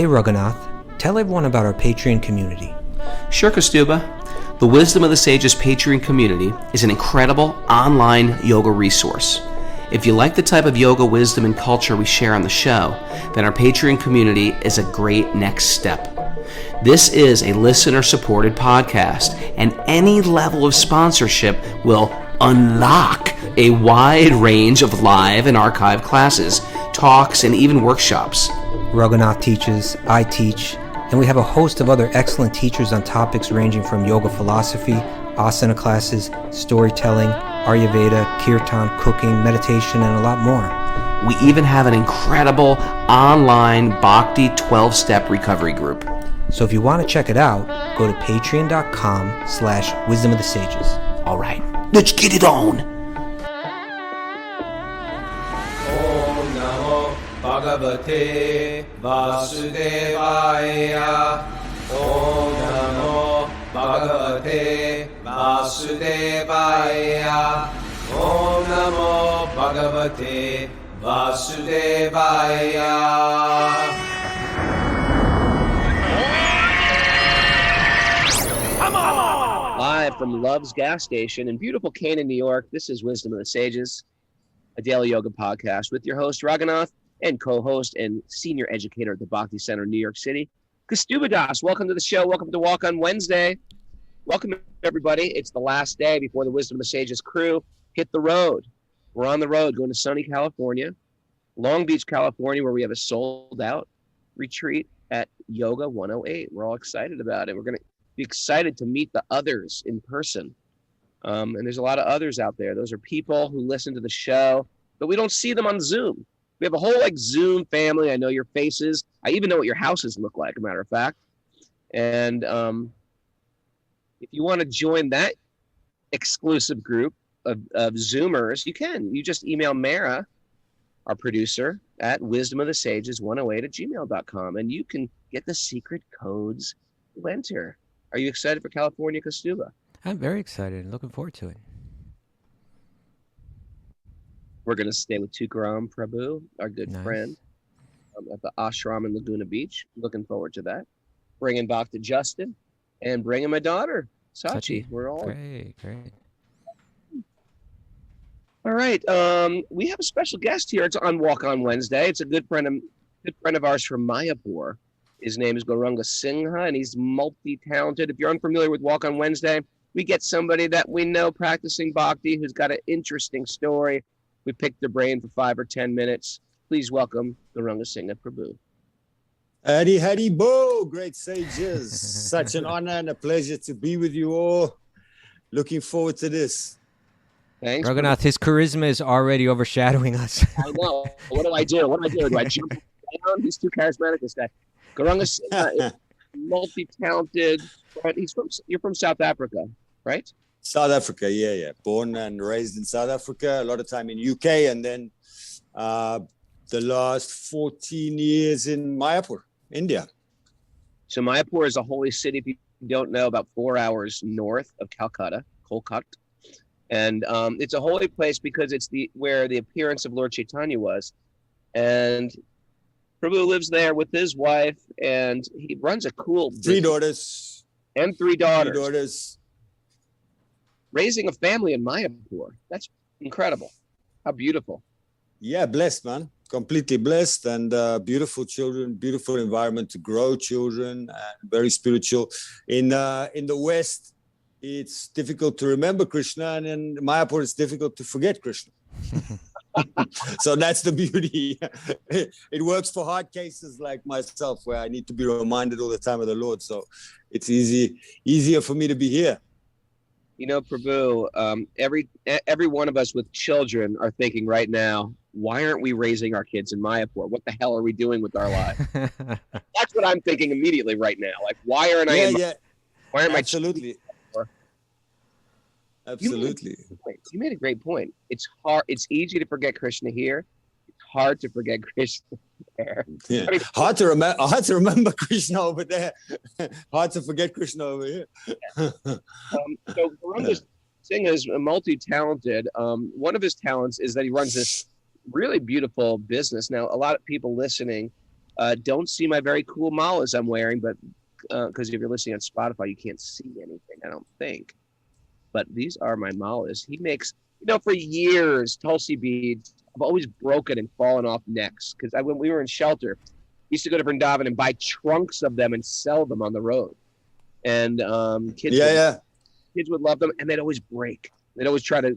Hey Raghunath, tell everyone about our Patreon community. Sure, Kaustubha. The Wisdom of the Sages Patreon community is an incredible online yoga resource. If you like the type of yoga wisdom and culture we share on the show, then our Patreon community is a great next step. This is a listener-supported podcast, and any level of sponsorship will unlock a wide range of live and archived classes, talks, and even workshops. Raghunath teaches, I teach, and we have a host of other excellent teachers on topics ranging from yoga philosophy, asana classes, storytelling, Ayurveda, kirtan, cooking, meditation, and a lot more. We even have an incredible online Bhakti 12-step recovery group. So if you want to check it out, go to patreon.com/wisdom of the sages. All right, let's get it on. Om Namo Bhagavate Vasudevaya. Om Namo Bhagavate Vasudevaya. Om Namo Bhagavate Vasudevaya. Live from Love's Gas Station in beautiful Canaan, New York, this is Wisdom of the Sages, a daily yoga podcast with your host, Raghunath, and co-host and senior educator at the Bhakti Center in New York City, Kaustubha Das. Welcome to the show. Welcome to Walk on Wednesday. Welcome, everybody. It's the last day before the Wisdom of the Sages crew hit the road. We're on the road going to sunny California, Long Beach, California, where we have a sold-out retreat at Yoga 108. We're all excited about it. We're going to be excited to meet the others in person. And there's a lot of others out there. Those are people who listen to the show, but we don't see them on Zoom. We have a whole Zoom family. I know your faces. I even know what your houses look like, a matter of fact. And if you want to join that exclusive group of Zoomers, you can. You just email Mara, our producer, at wisdomofthesages108@gmail.com, and you can get the secret codes to enter. Are you excited for California, Kaustubha? I'm very excited. Looking forward to it. We're going to stay with Tukaram Prabhu, our good friend, at the ashram in Laguna Beach. Looking forward to that. Bringing back to Justin and bringing my daughter, Sachi. We're all great. All right. We have a special guest here. It's on Walk on Wednesday. It's a good friend of ours from Mayapur. His name is Gauranga Singha, and he's multi-talented. If you're unfamiliar with Walk on Wednesday, we get somebody that we know practicing bhakti who's got an interesting story. We pick their brain for 5 or 10 minutes. Please welcome Gauranga Singha Prabhu. Hari Bo, great sages. Such an honor and a pleasure to be with you all. Looking forward to this. Thanks. Raghunath, his charisma is already overshadowing us. I know. What do I do? Do I jump down? He's too charismatic, this guy. Gauranga Singha is multi-talented. You're from South Africa, right? South Africa, yeah. Born and raised in South Africa, a lot of time in UK, and then the last 14 years in Mayapur, India. So Mayapur is a holy city, if you don't know, about 4 hours north of Kolkata. And it's a holy place because it's where the appearance of Lord Chaitanya was. And Prabhu lives there with his wife, and he runs a cool business. 3 daughters. And 3 daughters. 3 daughters. Raising a family in Mayapur. That's incredible. How beautiful. Yeah, blessed, man. Completely blessed, and beautiful children, beautiful environment to grow children, and very spiritual. In the West, it's difficult to remember Krishna, and in Mayapur, it's difficult to forget Krishna. So that's the beauty. It works for hard cases like myself, where I need to be reminded all the time of the Lord. So it's easier for me to be here. You know, Prabhu, every one of us with children are thinking right now, why aren't we raising our kids in Mayapur? What the hell are we doing with our lives? That's what I'm thinking immediately right now. Like, why aren't I? Why aren't Absolutely. Absolutely. You made a great point. It's hard. It's easy to forget Krishna here. It's hard to forget Krishna there. Yeah. I mean, hard to remember Krishna over there. Hard to forget Krishna over here. So Gauranga Singha is multi-talented. One of his talents is that he runs this really beautiful business. Now, a lot of people listening Don't see my very cool malas I'm wearing, but because if you're listening on Spotify, you can't see anything, I don't think. But these are my malas. He makes, for years, Tulsi beads. I've always broken and fallen off necks because when we were in shelter, we used to go to Vrindavan and buy trunks of them and sell them on the road. And kids would love them, and they'd always break. They'd always try to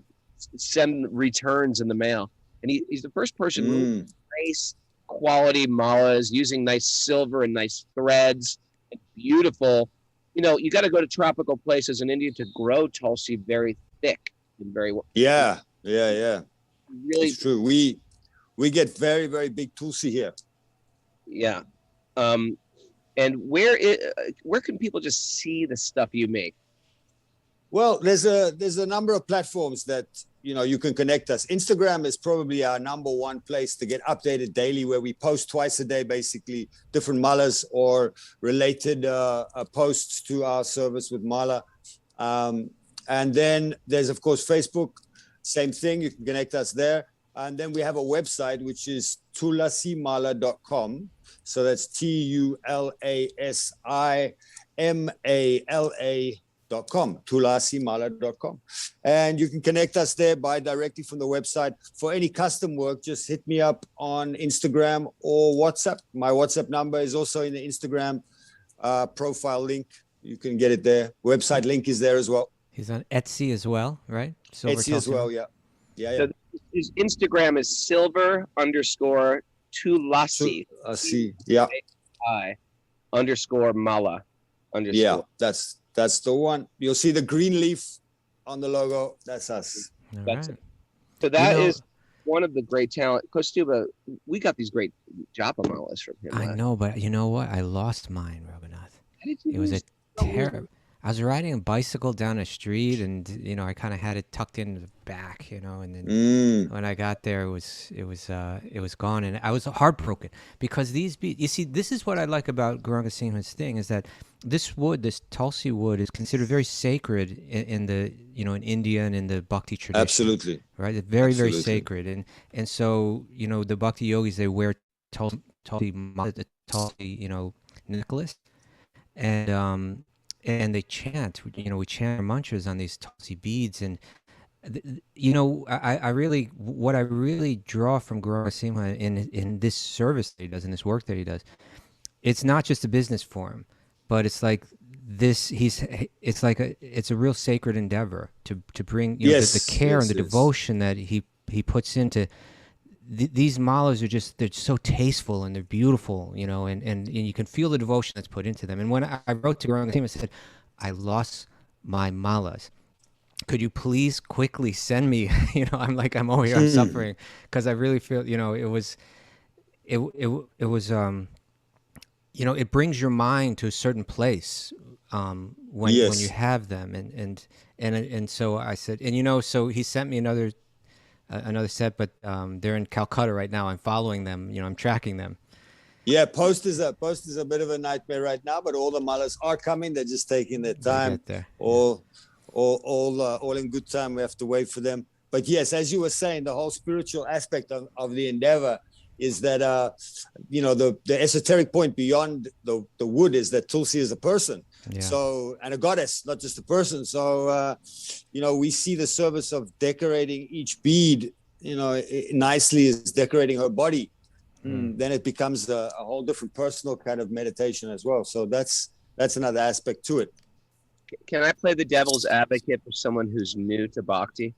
send returns in the mail. And he's the first person with nice quality malas, using nice silver and nice threads, and beautiful. You got to go to tropical places in India to grow Tulsi very thick and very well. Yeah. Really, it's true. We get very, very big Tulsi here. Yeah. And where can people just see the stuff you make? Well, there's a number of platforms that you can connect us. Instagram is probably our number one place to get updated daily, where we post twice a day, basically different malas or related posts to our service with mala. And then there's of course Facebook, same thing. You can connect us there. And then we have a website which is tulasimala.com. So that's TULASIMALA.com, tulasimala.com. And you can connect us there directly from the website. For any custom work, just hit me up on Instagram or WhatsApp. My WhatsApp number is also in the Instagram profile link. You can get it there. Website link is there as well. He's on Etsy as well, right? Etsy as well, yeah. So his Instagram is silver_Tulasi. Yeah. _Mala. Yeah, that's the one. You'll see the green leaf on the logo. That's us. That's it. So that is one of the great talent. Kaustubha, we got these great japa malas from him. I know, but you know what? I lost mine, Raghunath. It was a terrible. I was riding a bicycle down a street, and I kind of had it tucked in the back, and then when I got there, it was gone, and I was heartbroken because these you see, this is what I like about Gauranga Singh's thing, is that this Tulsi wood, is considered very sacred in the in India and in the Bhakti tradition. Absolutely, right? It's very very sacred, and so the Bhakti-yogis, they wear Tulsi necklace, and they chant, we chant our mantras on these Tulsi beads. And, I really draw from Gauranga Singha in this service that he does, in this work that he does, it's not just a business for him, but it's like this, it's a real sacred endeavor to bring, the care and the devotion that he puts into these malas. They're so tasteful and they're beautiful, and you can feel the devotion that's put into them. And when I wrote to Gauranga Singha, I said, I lost my malas. Could you please quickly send me, I'm over here, I'm suffering, because I really feel, it was, it brings your mind to a certain place when you have them. And so I said, so he sent me another set, but they're in Calcutta right now. I'm following them. I'm tracking them. Yeah, post is a bit of a nightmare right now, but all the malas are coming. They're just taking their time. All in good time. We have to wait for them. But yes, as you were saying, the whole spiritual aspect of the endeavor is that the esoteric point beyond the wood is that Tulsi is a person. Yeah. So, and a goddess, not just a person. So, we see the service of decorating each bead, nicely is decorating her body. Then it becomes a whole different personal kind of meditation as well. So that's another aspect to it. Can I play the devil's advocate for someone who's new to Bhakti?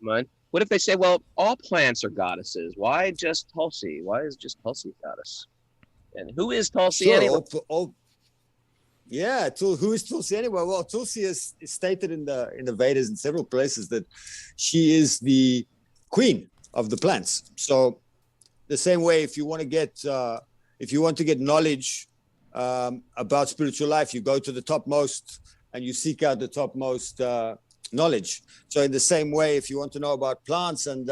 Mind? What if they say, well, all plants are goddesses? Why just Tulsi? Why is just Tulsi a goddess? And who is Tulsi anyway? Who is Tulsi anyway? Well, Tulsi is stated in the Vedas in several places that she is the queen of the plants. So the same way, if you want to get knowledge about spiritual life, you go to the topmost and you seek out the topmost knowledge. So in the same way, if you want to know about plants and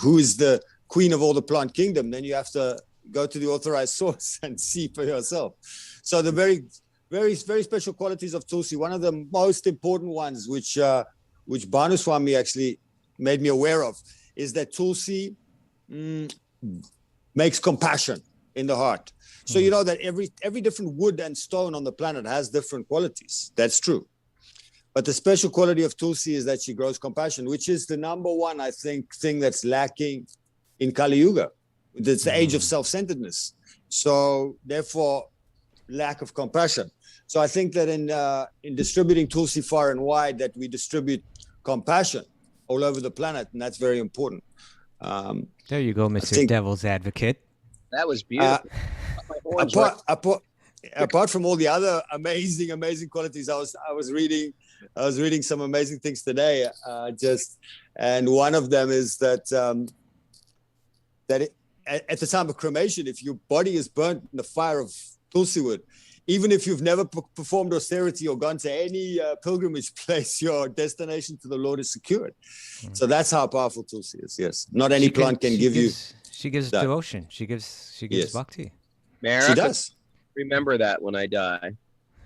who is the queen of all the plant kingdom, then you have to go to the authorized source and see for yourself. So the very, very, very special qualities of Tulsi, one of the most important ones, which Bhanu Swami actually made me aware of, is that Tulsi makes compassion in the heart. So you know that every different wood and stone on the planet has different qualities. That's true. But the special quality of Tulsi is that she grows compassion, which is the number one, I think, thing that's lacking in Kali Yuga. It's the age of self-centeredness. So therefore, lack of compassion. So I think that in distributing Tulsi far and wide, that we distribute compassion all over the planet, and that's very important. There you go, Mr. Devil's Advocate. That was beautiful. Apart from all the other amazing qualities, I was reading some amazing things today. And one of them is that at the time of cremation, if your body is burnt in the fire of Tulsi wood, even if you've never performed austerity or gone to any pilgrimage place, your destination to the Lord is secured. So that's how powerful Tulsi is. Yes, not any plant can give you. She gives devotion. She gives bhakti. Mara, she does. Remember that when I die.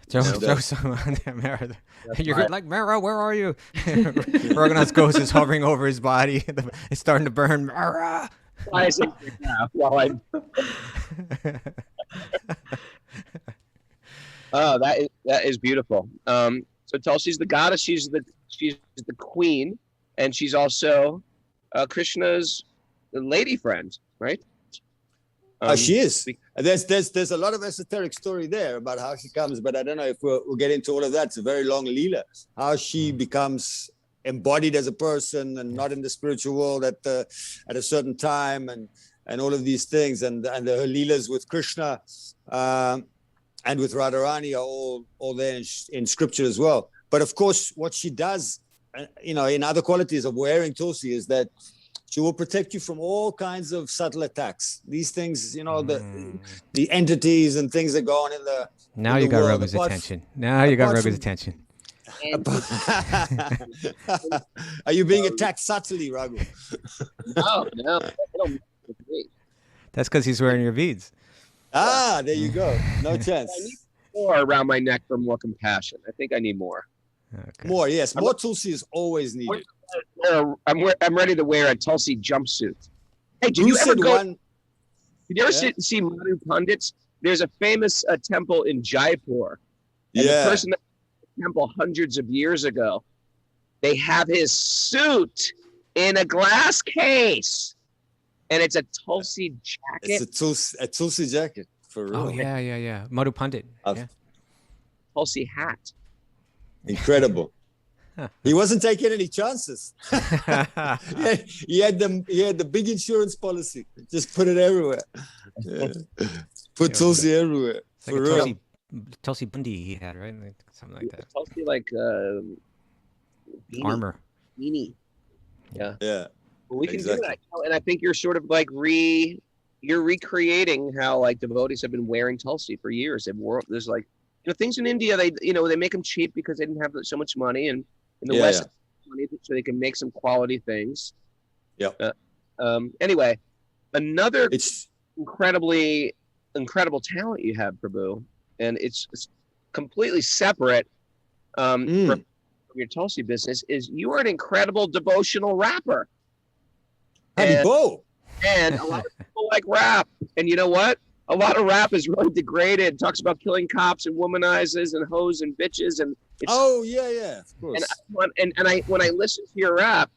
Throw some on there, Mara. You're like, Mara, where are you? Raghunath's ghost is hovering over his body. It's starting to burn. Mara. Why is it while I'm... Oh, that is beautiful. So Tulsi's the goddess. She's the queen, and she's also Krishna's lady friend, right? She is. There's a lot of esoteric story there about how she comes, but I don't know if we'll get into all of that. It's a very long leela. How she becomes embodied as a person and not in the spiritual world at a certain time, and all of these things, and her leelas with Krishna and with Radharani are all there in scripture as well. But of course, what she does, in other qualities of wearing Tulsi, is that she will protect you from all kinds of subtle attacks. These things, the entities and things that go on in the Now you got Raghu's attention. Now you got Raghu's attention. Are you being attacked subtly, Raghu? No. That's because he's wearing your beads. There you go. No chance. I need more around my neck for more compassion. I think I need more. Okay. More, yes. More Tulsi is always needed. I'm ready to wear a Tulsi jumpsuit. Hey, did you ever see Madhu Pandits? There's a famous temple in Jaipur. And the person that built the temple hundreds of years ago, they have his suit in a glass case. And it's a Tulsi jacket. It's a Tulsi jacket, for real. Oh, yeah. Madhu Pandit. Tulsi hat. Incredible. He wasn't taking any chances. He had the big insurance policy. Just put it everywhere. Put Tulsi everywhere. It's like a Tulsi Bundi he had, right? Like something like that. Tulsi beanie. Armor. Beanie. Yeah. Well, we can do that. And I think you're sort of like you're recreating how like devotees have been wearing Tulsi for years. There's like, things in India, they make them cheap because they didn't have so much money, and in the West, money so they can make some quality things. Anyway, another incredible talent you have, Prabhu, and it's completely separate from your Tulsi business, is you are an incredible devotional rapper. And a lot of people like rap. And you know what? A lot of rap is really degraded. It talks about killing cops and womanizes and hoes and bitches. And it's, of course. And when I listen to your rap,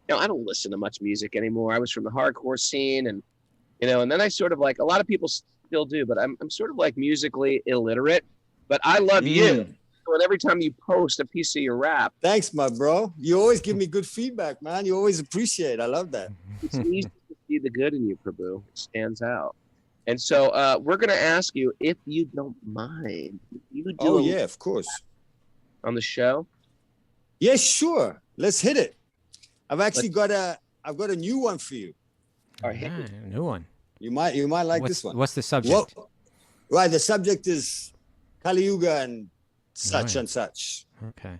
I don't listen to much music anymore. I was from the hardcore scene, and and then I sort of like, a lot of people still do, but I'm sort of like musically illiterate. But I love you. And every time you post a piece of your rap. Thanks, my bro. You always give me good feedback, man. You always appreciate it. I love that. It's easy to see the good in you, Prabhu. It stands out. And so we're going to ask you, if you don't mind, you do of course. On the show? Yes, sure. Let's hit it. I've actually got a new one for you. All right, a new one. You might like this one. What's the subject? Right, the subject is Kali Yuga and such and such. Okay.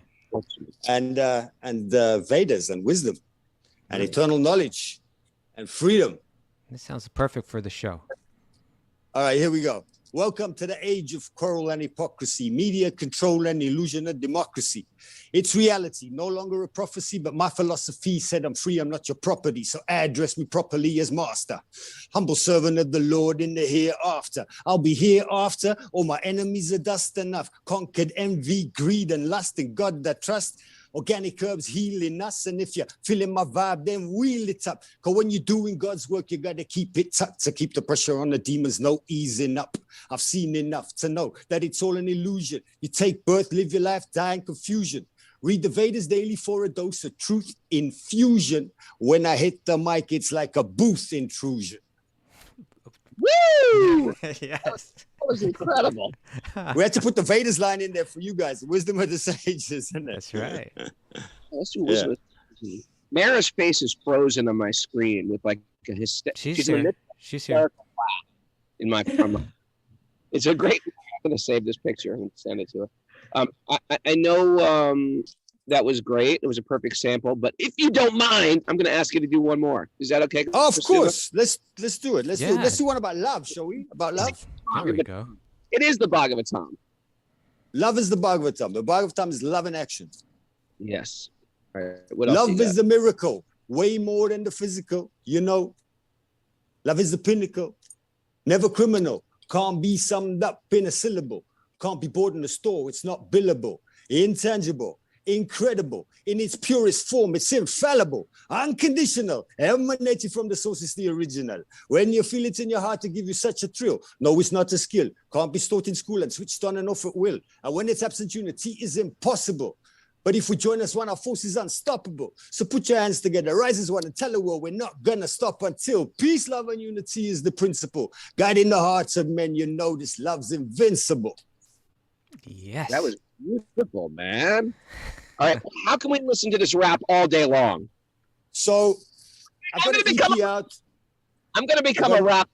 And Vedas and wisdom and eternal knowledge and freedom. This sounds perfect for the show. All right, here we go. Welcome to the age of quarrel and hypocrisy, media control and illusion of democracy. It's reality, no longer a prophecy, but my philosophy said I'm free, I'm not your property, so address me properly as master. Humble servant of the Lord in the hereafter. I'll be hereafter, all my enemies are dust enough. Conquered envy, greed, and lust in God that trust. Organic herbs healing us, and if you're feeling my vibe, then wheel it up. Because when you're doing God's work, you got to keep it tucked to keep the pressure on the demons, no easing up. I've seen enough to know that it's all an illusion. You take birth, live your life, die in confusion. Read the Vedas daily for a dose of truth infusion. When I hit the mic, it's like a booth intrusion. Woo! Yes. That was incredible. We had to put the Vedas line in there for you guys. Wisdom of the sages, isn't it? That's right. Let's do wisdom. Mara's face is frozen on my screen with like a She's here. She's here. In my it's a great. I'm gonna save this picture and send it to her. I know that was great. It was a perfect sample. But if you don't mind, I'm gonna ask you to do one more. Is that okay? Oh, of course. Let's do it. Let's do one about love, shall we? About love. There we go. It is the Bhagavatam. Love is the Bhagavatam. The Bhagavatam is love in action. Yes. All right. What else Love is the miracle, way more than the physical. You know, love is the pinnacle, never criminal. Can't be summed up in a syllable. Can't be bought in the store. It's not billable. Intangible. Incredible. In its purest form, it's infallible. Unconditional. Emanated from the source is the original. When you feel it in your heart to give you such a thrill. No, it's not a skill. Can't be taught in school and switched on and off at will. And when it's absent, unity is impossible. But if we join as one, our force is unstoppable. So put your hands together, rise as one, and tell the world we're not gonna stop until peace, love, and unity is the principle. Guiding the hearts of men, you know this love's invincible. Yes. That was beautiful, man. All right. How can we listen to this rap all day long? So I've got an EP out. I'm gonna become a rap.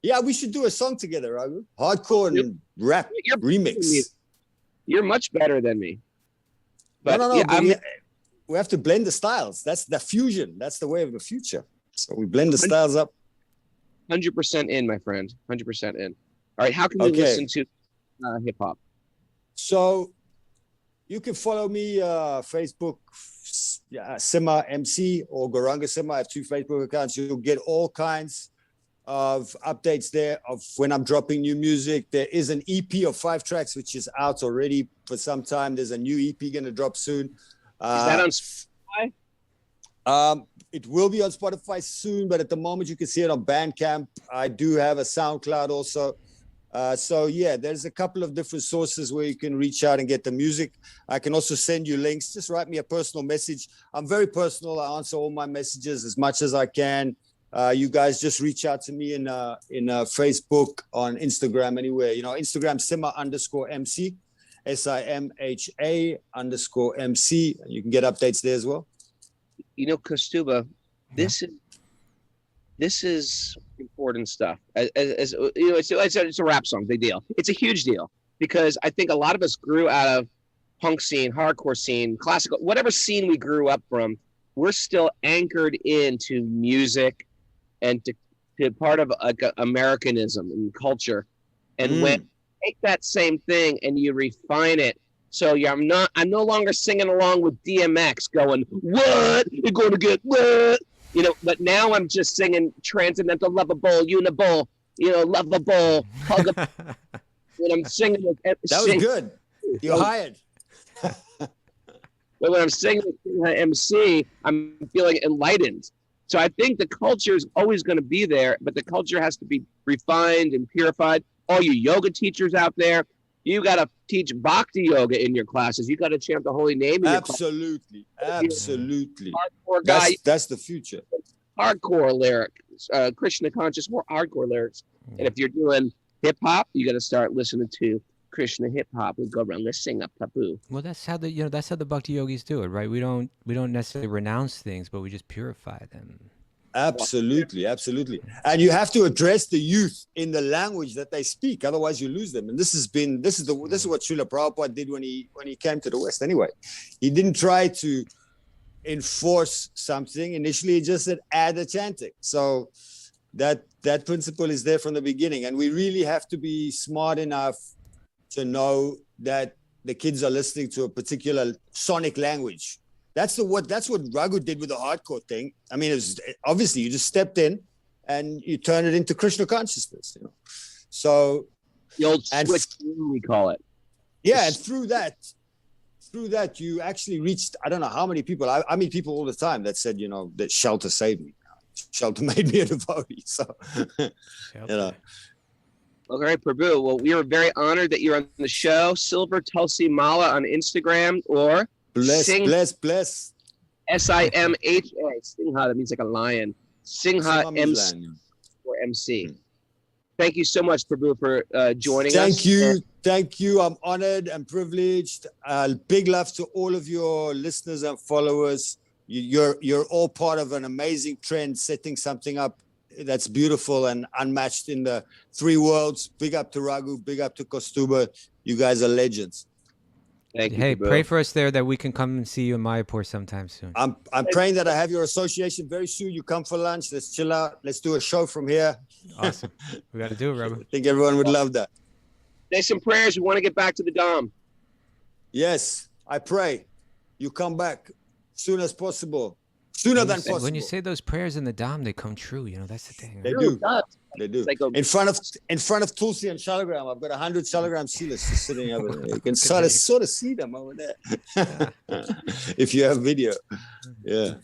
Yeah, we should do a song together, Raghu. Hardcore and rap remix. You're much better than me. But no. Yeah, we have to blend the styles. That's the fusion. That's the way of the future. So we blend the styles up. 100% in, my friend. 100% in. All right. How can we listen to hip hop? So you can follow me Facebook, Sima MC or Goranga Sima. I have 2 Facebook accounts. You'll get all kinds of updates there of when I'm dropping new music. There is an EP of 5 tracks, which is out already for some time. There's a new EP going to drop soon. Is that on Spotify? It will be on Spotify soon, but at the moment you can see it on Bandcamp. I do have a SoundCloud also. So yeah, there's a couple of different sources where you can reach out and get the music. I can also send you links. Just write me a personal message. I'm very personal. I answer all my messages as much as I can. You guys just reach out to me in Facebook, on Instagram, anywhere. You know, Instagram, Sima_MC, SIMHA_MC. You can get updates there as well. You know, Kaustubha, this is important stuff. As you know, it's a rap song, big deal. It's a huge deal because I think a lot of us grew out of punk scene, hardcore scene, classical, whatever scene we grew up from. We're still anchored into music and to part of like Americanism and culture. And when you take that same thing and you refine it, so yeah, I'm no longer singing along with DMX going, what? You're going to get what? You know, but now I'm just singing transcendental, lovable, unable, you know, lovable, huggable. When I'm singing with that was good. You're hired. But when I'm singing with MC, I'm feeling enlightened. So I think the culture is always going to be there, but the culture has to be refined and purified. All you yoga teachers out there, you got to teach Bhakti-yoga in your classes. You got to chant the holy name in your classes. Absolutely. Hardcore guy. That's the future. Hardcore lyrics, Krishna conscious, more hardcore lyrics. And if you're doing hip hop, you got to start listening to Krishna hip hop. We go around, let's sing up tapu. Well, that's how the Bhakti-yogis do it, right? We don't necessarily renounce things, but we just purify them. Absolutely. And you have to address the youth in the language that they speak, otherwise you lose them. And this is what Srila Prabhupada did when he came to the West. Anyway, he didn't try to enforce something. Initially, he just said add the chanting. So that principle is there from the beginning, and we really have to be smart enough to know that the kids are listening to a particular sonic language. That's what Raghu did with the hardcore thing. I mean, it was obviously you just stepped in and you turn it into Krishna consciousness, you know. So The old switch, we call it. yeah, and through that you actually reached, I don't know how many people. I meet people all the time that said, you know, that shelter saved me. Shelter made me a devotee. So you know. All right, Prabhu. Well, we are very honored that you're on the show. Silver Tulsi Mala on Instagram, or Bless. SIMHA. Singha, that means like a lion. Singha MC or MC. Thank you so much, Prabhu, for joining us. Thank you. I'm honored and privileged. Big love to all of your listeners and followers. You're all part of an amazing trend, setting something up that's beautiful and unmatched in the three worlds. Big up to Raghu, big up to Kaustubha. You guys are legends. Thank you. Hey, Prabhu. pray for us there that we can come and see you in Mayapur sometime soon. I'm praying that I have your association very soon. You come for lunch. Let's chill out. Let's do a show from here. Awesome. We got to do it, Rabbi. I think everyone would love that. Say some prayers. We want to get back to the Dom. Yes, I pray you come back soon as possible. Sooner than possible. When you say those prayers in the Dom, they come true. You know, that's the thing. They Really do. does. They do. Like in front of Tulsi and Shalagram, I've got 100 Shalagram Silas just sitting over there. You can sort of see them over there. If you have video. Yeah.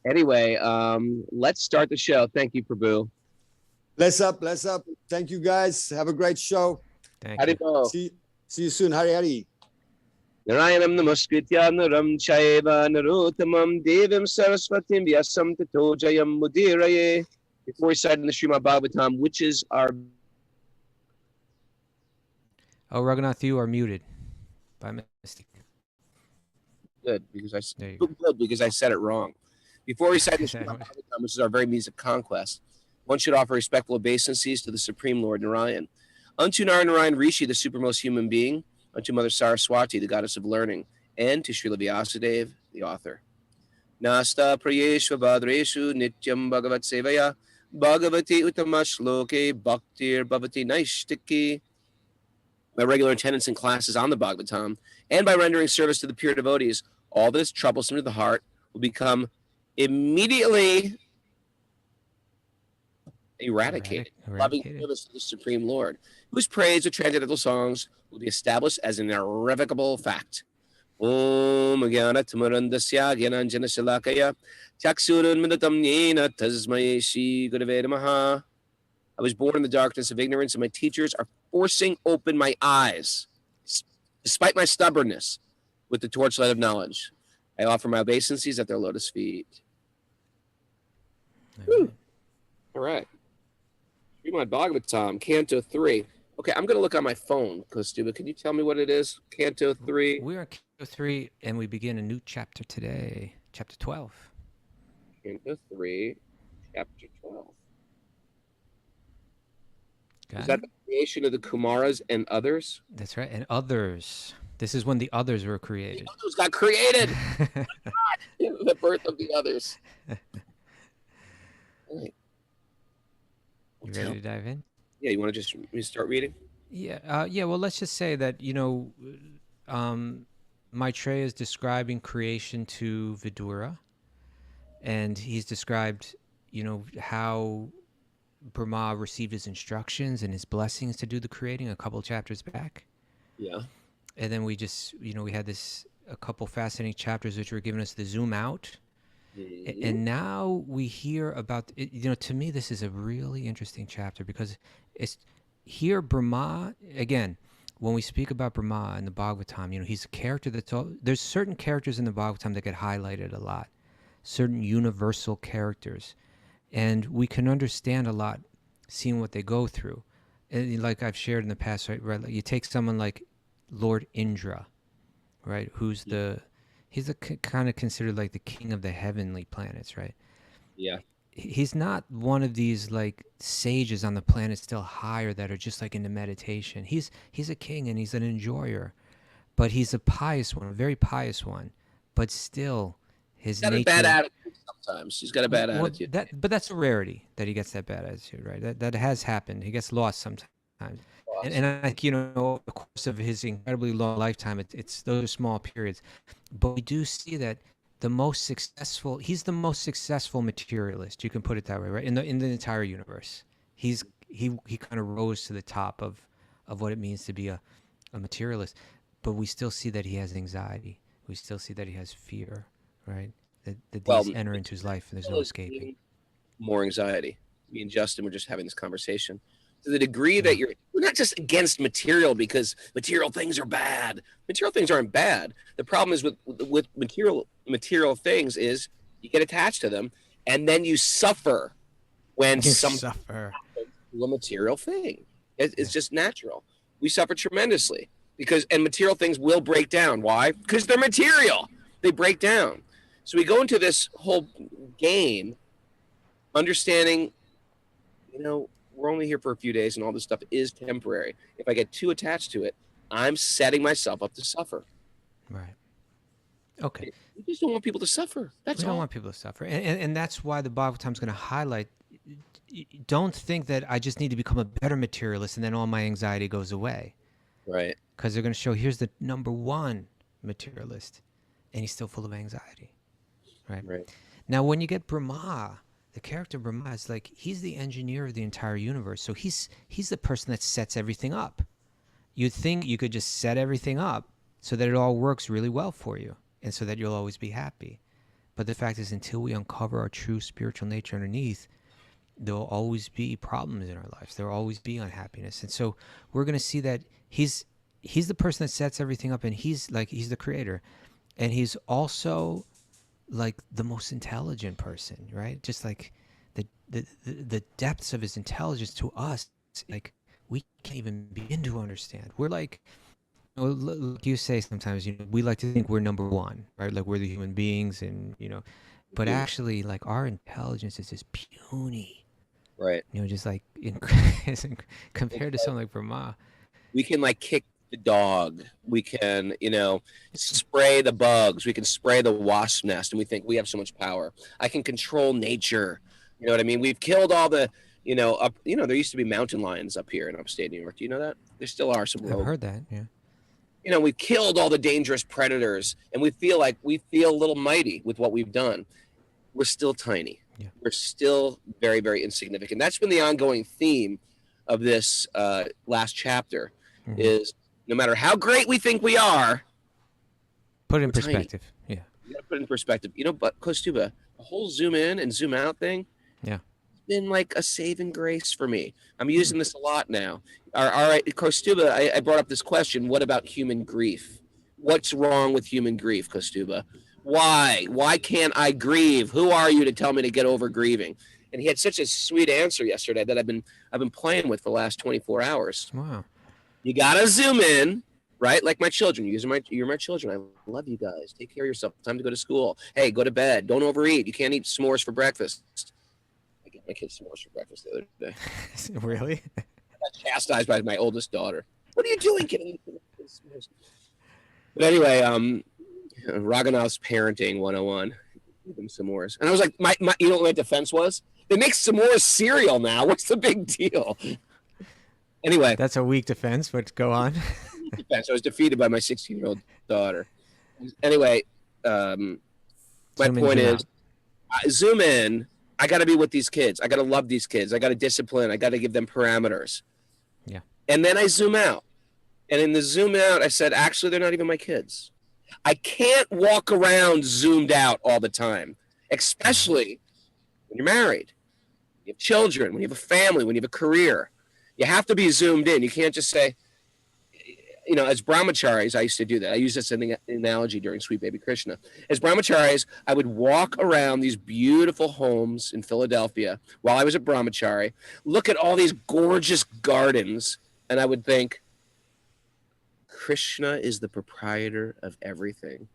Anyway, let's start the show. Thank you, Prabhu. Bless up. Thank you guys. Have a great show. Thank How'd you. it go? See you soon. Hari. Narayanam namaskritya naram chaiva narottamam devim saraswatim vyasam tato jayam mudiraye. Before we start in the Srimad Bhagavatam, which is our... Oh, Raghunath, you are muted by mistake. Good, because There you go. I said it wrong. Before we start in the Srimad Bhagavatam, which is our very music conquest, one should offer respectful obeisances to the Supreme Lord Narayan. Unto Narayan Rishi, the supermost human being, unto Mother Saraswati, the goddess of learning, and to Srila Vyasadeva, the author. Nasta prayeshva vadreshu nityam bhagavat sevaya bhagavati utamashloke bhaktir bhavati naishtiki. By regular attendance in classes on the Bhagavatam, and by rendering service to the pure devotees, all that is troublesome to the heart will become immediately eradicated. Loving service to the Supreme Lord, whose praise of transcendental songs will be established as an irrevocable fact. Om Jnana-timirandasya Jnananjana-shalakaya Chaksurunmilitam Yena Tasmai Shri Gurave Namaha. I was born in the darkness of ignorance, and my teachers are forcing open my eyes, despite my stubbornness, with the torchlight of knowledge. I offer my obeisances at their lotus feet. All right. Srimad Bhagavatam, Canto 3. Okay, I'm going to look on my phone, Kaustubha. Can you tell me what it is? Canto 3. We are in Canto 3, and we begin a new chapter today, chapter 12. Canto 3, chapter 12. Got Is that it? the creation of the Kumaras and others? That's right. And others. This is when the others were created. The others got created. The birth of the others. All right. You ready to dive in? Yeah, you want to just start reading? Yeah. Well, let's just say that, Maitreya is describing creation to Vidura, and he's described, how Brahma received his instructions and his blessings to do the creating a couple chapters back. Yeah. And then we just, we had a couple fascinating chapters which were giving us the zoom out. Mm-hmm. And now we hear about, to me, this is a really interesting chapter because it's here Brahma, again, when we speak about Brahma in the Bhagavatam, he's a character there's certain characters in the Bhagavatam that get highlighted a lot, certain universal characters. And we can understand a lot seeing what they go through. And like I've shared in the past, right? Like you take someone like Lord Indra, right? Who's he's kind of considered like the king of the heavenly planets, right? Yeah. He's not one of these like sages on the planet still higher that are just like into meditation. He's a king and he's an enjoyer, but he's a pious one, a very pious one. But still, his Got nature. a bad attitude Sometimes he's got a bad attitude. But that's a rarity that he gets that bad attitude, right? That has happened. He gets lost sometimes. And I think, over the course of his incredibly long lifetime, it's those are small periods. But we do see that he's the most successful materialist, you can put it that way, right? In the entire universe. He kind of rose to the top of what it means to be a materialist. But we still see that he has anxiety. We still see that he has fear, right? That these enter into his life and there's no escaping. More anxiety. Me and Justin were just having this conversation. To the degree that we're not just against material because material things are bad. Material things aren't bad. The problem is with material things is you get attached to them and then you suffer when something happens to a material thing. It's just natural. We suffer tremendously and material things will break down. Why? Because they're material. They break down. So we go into this whole game understanding, we're only here for a few days and all this stuff is temporary. If I get too attached to it, I'm setting myself up to suffer. Right. Okay. We just don't want people to suffer. We don't want people to suffer. And that's why the Bhagavatam is going to highlight, don't think that I just need to become a better materialist and then all my anxiety goes away. Right. Because they're going to show, here's the number one materialist, and he's still full of anxiety. Right. Now, when you get Brahma, the character Brahma is like, he's the engineer of the entire universe. So he's the person that sets everything up. You'd think you could just set everything up so that it all works really well for you and so that you'll always be happy. But the fact is, until we uncover our true spiritual nature underneath, there will always be problems in our lives. There will always be unhappiness. And so we're going to see that he's the person that sets everything up, and he's the creator. And he's also like the most intelligent person, right? Just like the depths of his intelligence to us, like we can't even begin to understand. We're like, like you say sometimes, we like to think we're number one, right? Like we're the human beings, and but actually, like our intelligence is just puny, right? Just like compared to something like Brahma, we can like kick the dog, we can spray the bugs, we can spray the wasp nest, and we think we have so much power. I can control nature, you know what I mean? We've killed all the there used to be mountain lions up here in upstate New York. Do you know that? There still are some. I've heard that. Yeah. We've killed all the dangerous predators, and we feel a little mighty with what we've done. We're still tiny. Yeah. We're still very, very insignificant. That's been the ongoing theme of this last chapter. Mm-hmm. Is no matter how great we think we are, put it in perspective. Tiny. Yeah. You gotta put it in perspective. But Kaustubha, the whole zoom in and zoom out thing, it's been like a saving grace for me. I'm using this a lot now. All right, Kaustubha, I brought up this question. What about human grief? What's wrong with human grief, Kaustubha? Why? Why can't I grieve? Who are you to tell me to get over grieving? And he had such a sweet answer yesterday that I've been playing with for the last 24 hours. Wow. You gotta zoom in, right? Like my children. You're my children. I love you guys. Take care of yourself. Time to go to school. Hey, go to bed. Don't overeat. You can't eat s'mores for breakfast. I get my kids s'mores for breakfast the other day. Really? I got chastised by my oldest daughter. What are you doing, getting s'mores? But anyway, Raghunath's parenting 101. Give them s'mores. And I was like, my what my defense was? They make s'mores cereal now. What's the big deal? Anyway, that's a weak defense, but go on. Defense. I was defeated by my 16-year-old daughter. Anyway, my point is, zoom in. I got to be with these kids. I got to love these kids. I got to discipline. I got to give them parameters. Yeah. And then I zoom out. And in the zoom out, I said, actually, they're not even my kids. I can't walk around zoomed out all the time, especially when you're married, you have children, when you have a family, when you have a career. You have to be zoomed in. You can't just say, as brahmacharis, I used to do that. I used this analogy during Sweet Baby Krishna. As brahmacharis, I would walk around these beautiful homes in Philadelphia while I was a brahmachari, look at all these gorgeous gardens, and I would think, Krishna is the proprietor of everything.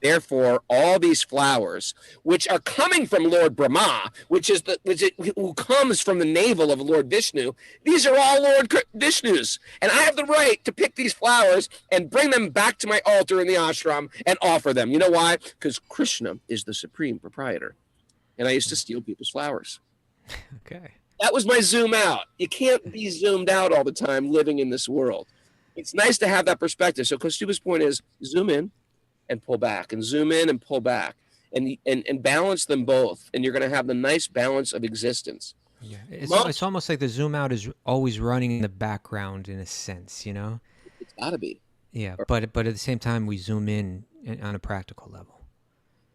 Therefore, all these flowers, which are coming from Lord Brahma, who comes from the navel of Lord Vishnu, these are all Lord Vishnu's. And I have the right to pick these flowers and bring them back to my altar in the ashram and offer them. You know why? Because Krishna is the supreme proprietor. and I used to steal people's flowers. Okay. That was my zoom out. You can't be zoomed out all the time living in this world. It's nice to have that perspective. So Kaustubha's point is zoom in and pull back, and zoom in and pull back, and balance them both, and you're going to have the nice balance of existence. Yeah, it's almost like the zoom out is always running in the background in a sense, you know? It's got to be. Yeah, but at the same time, we zoom in on a practical level.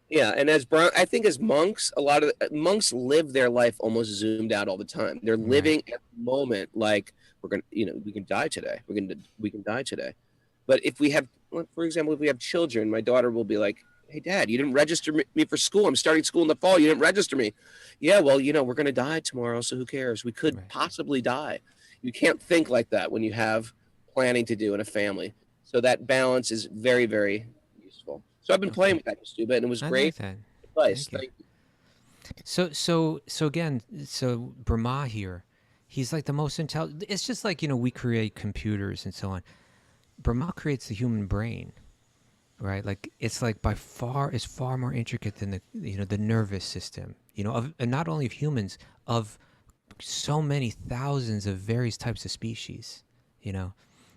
Yeah, and I think as monks, a lot of monks live their life almost zoomed out all the time. They're living at the moment like we can die today. We can die today. But if we have, for example, if we have children, my daughter will be like, "Hey, Dad, you didn't register me for school. I'm starting school in the fall. You didn't register me." Yeah, well, we're going to die tomorrow, so who cares? We could possibly die. You can't think like that when you have planning to do in a family. So that balance is very, very useful. So I've been playing with that, Kaustubha, and it was great. Like Advice. Thank you. So again, Brahma here, he's like the most intelligent. It's just like, we create computers and so on. Brahma creates the human brain, right? Like it's like it's far more intricate than the nervous system, and not only of humans, of so many thousands of various types of species.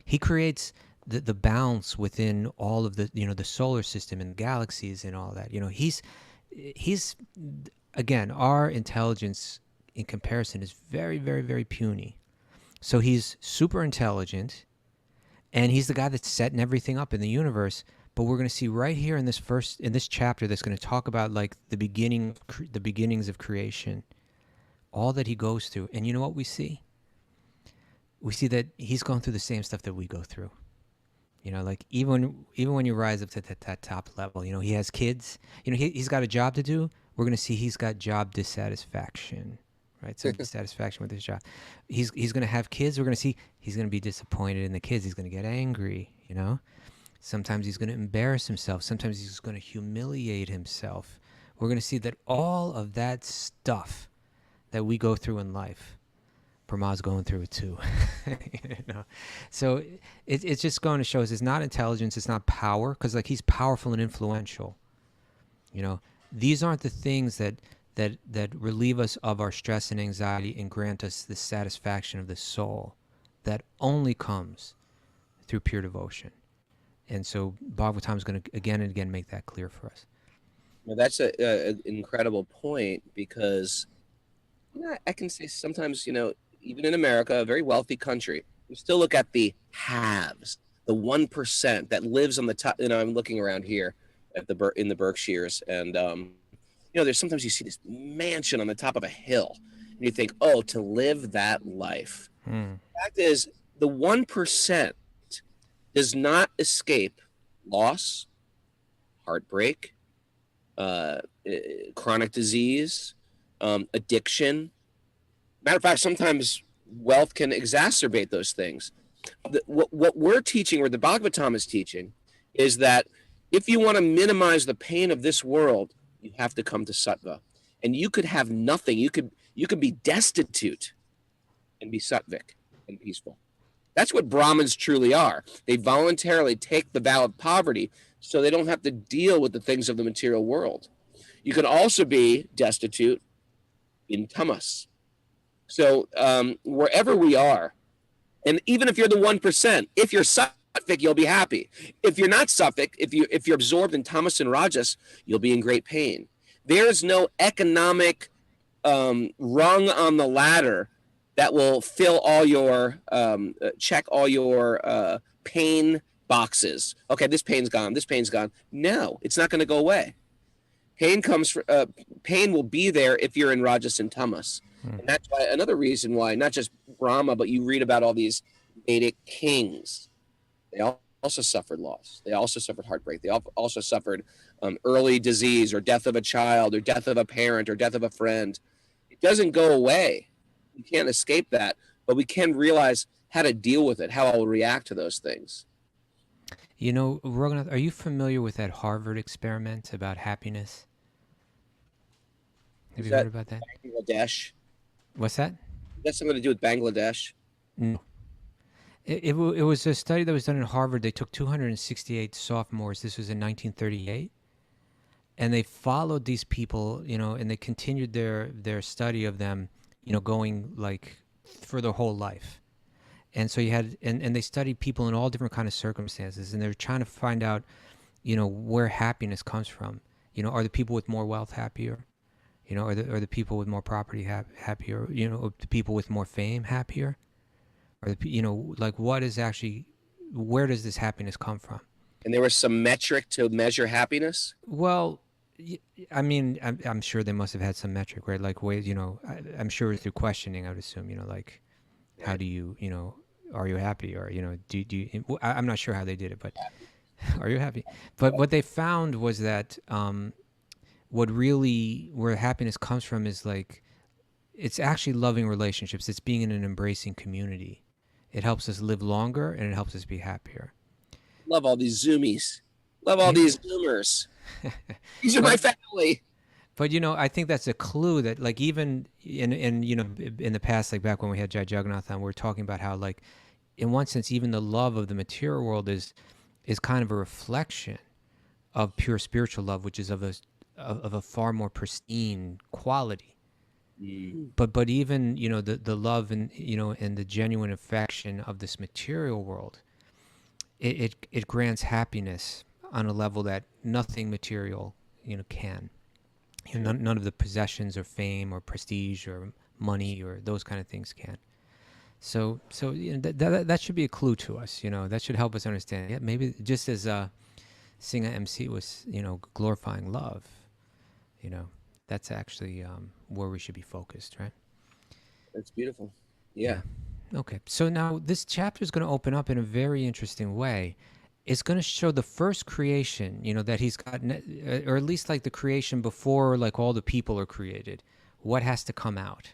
He creates the balance within all of the solar system and galaxies and all that. He's again, our intelligence in comparison is very, very, very puny. So he's super intelligent, and he's the guy that's setting everything up in the universe. But we're going to see right here in this chapter that's going to talk about like the beginnings of creation, all that he goes through. And you know what we see? We see that he's going through the same stuff that we go through. Like even when you rise up to that top level, he has kids. He's got a job to do. We're going to see he's got job dissatisfaction, right? So dissatisfaction with his job. He's going to have kids. We're going to see he's going to be disappointed in the kids. He's going to get angry, Sometimes he's going to embarrass himself. Sometimes he's going to humiliate himself. We're going to see that all of that stuff that we go through in life, Brahma's going through it too. So it's just going to show us it's not intelligence, it's not power, because like he's powerful and influential. These aren't the things that relieve us of our stress and anxiety and grant us the satisfaction of the soul that only comes through pure devotion. And so Bhagavatam is going to again and again make that clear for us. Well, that's an incredible point, because I can say sometimes, even in America, a very wealthy country, we still look at the haves, the 1% that lives on the top. I'm looking around here at in the Berkshires, and there's sometimes you see this mansion on the top of a hill, and you think, oh, to live that life. The fact is, the 1% does not escape loss, heartbreak, chronic disease, addiction. Matter of fact, sometimes wealth can exacerbate those things. What we're teaching, or the Bhagavatam is teaching, is that if you want to minimize the pain of this world, you have to come to sattva. And you could have nothing. You could be destitute and be sattvic and peaceful. That's what Brahmins truly are. They voluntarily take the vow of poverty so they don't have to deal with the things of the material world. You can also be destitute in tamas. So wherever we are, and even if you're the 1%, if you're sattvic, you'll be happy. If you're not sattvic, if you're absorbed in tamas and rajas, you'll be in great pain. There's no economic rung on the ladder that will fill all your check all your pain boxes. Okay, this pain's gone. This pain's gone. No, it's not going to go away. Pain will be there if you're in rajas and tamas. And that's why another reason why not just Brahma, but you read about all these Vedic kings. They also suffered loss. They also suffered heartbreak. They also suffered early disease or death of a child or death of a parent or death of a friend. It doesn't go away. You can't escape that, but we can realize how to deal with it, how I'll react to those things. Raghunath, are you familiar with that Harvard experiment about happiness? Have you heard about that? Bangladesh. What's that? That's something to do with Bangladesh. No. It was a study that was done in Harvard. They took 268 sophomores. This was in 1938. and they followed these people, and they continued their study of them, going like for their whole life. And so you had, and they studied people in all different kind of circumstances, and they're trying to find out, where happiness comes from. Are the people with more wealth happier? Are the people with more property happier? Are the people with more fame happier? Or like what is actually, where does this happiness come from? And there was some metric to measure happiness? Well, I mean, I'm sure they must have had some metric, right? Like ways, I'm sure through questioning, I would assume, like, how do you, are you happy? Or, do you, I'm not sure how they did it, but are you happy? But what they found was that where happiness comes from is like, it's actually loving relationships. It's being in an embracing community. It helps us live longer, and it helps us be happier. Love all these Zoomies. Love all these Zoomers. These are my family. But, I think that's a clue that, like, even in the past, like back when we had Jai Jagannath on, we were talking about how, like, in one sense, even the love of the material world is kind of a reflection of pure spiritual love, which is of a far more pristine quality. But even, the love and, and the genuine affection of this material world, it grants happiness on a level that nothing material, can. None of the possessions or fame or prestige or money or those kind of things can. So that should be a clue to us. That should help us understand. Yeah, maybe just as Singer MC was, glorifying love, that's actually where we should be focused, right? That's beautiful. Yeah. Okay. So now this chapter is going to open up in a very interesting way. It's going to show the first creation, that he's gotten, or at least like the creation before, like all the people are created. What has to come out?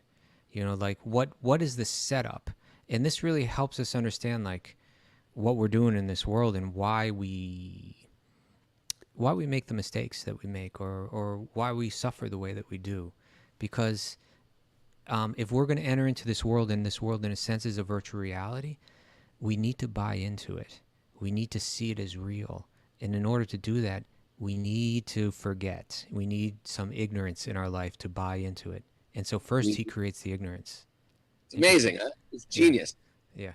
Like what is the setup? And this really helps us understand like what we're doing in this world and why we make the mistakes that we make, or why we suffer the way that we do. Because if we're going to enter into this world, and this world in a sense is a virtual reality, we need to buy into it. We need to see it as real. And in order to do that, we need to forget. We need some ignorance in our life to buy into it. And so first he creates the ignorance. It's amazing, huh? It's genius. Yeah.